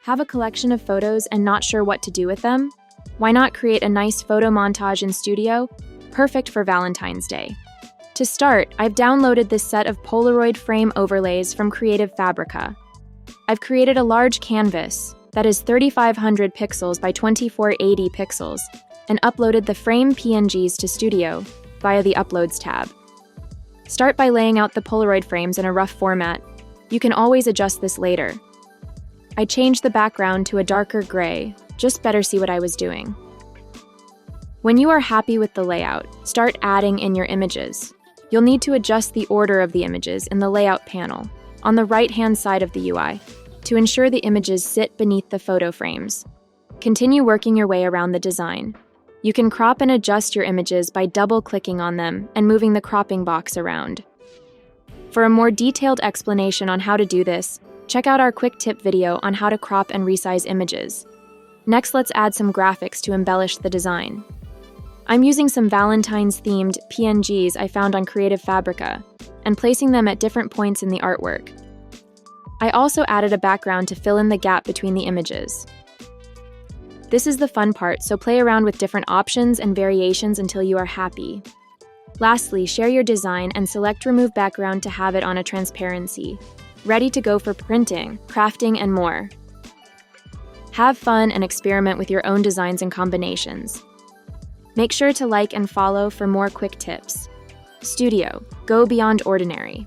Have a collection of photos and not sure what to do with them? Why not create a nice photo montage in Studio? Perfect for Valentine's Day. To start, I've downloaded this set of Polaroid frame overlays from Creative Fabrica. I've created a large canvas that is 3500 pixels by 2480 pixels and uploaded the frame PNGs to Studio via the Uploads tab. Start by laying out the Polaroid frames in a rough format. You can always adjust this later. I changed the background to a darker gray, just better see what I was doing. When you are happy with the layout, start adding in your images. You'll need to adjust the order of the images in the Layout panel, on the right-hand side of the UI, to ensure the images sit beneath the photo frames. Continue working your way around the design. You can crop and adjust your images by double-clicking on them and moving the cropping box around. For a more detailed explanation on how to do this, check out our quick tip video on how to crop and resize images. Next, let's add some graphics to embellish the design. I'm using some Valentine's themed PNGs I found on Creative Fabrica and placing them at different points in the artwork. I also added a background to fill in the gap between the images. This is the fun part, so play around with different options and variations until you are happy. Lastly, share your design and select Remove Background to have it on a transparency. Ready to go for printing, crafting, and more. Have fun and experiment with your own designs and combinations. Make sure to like and follow for more quick tips. Studio, go beyond ordinary.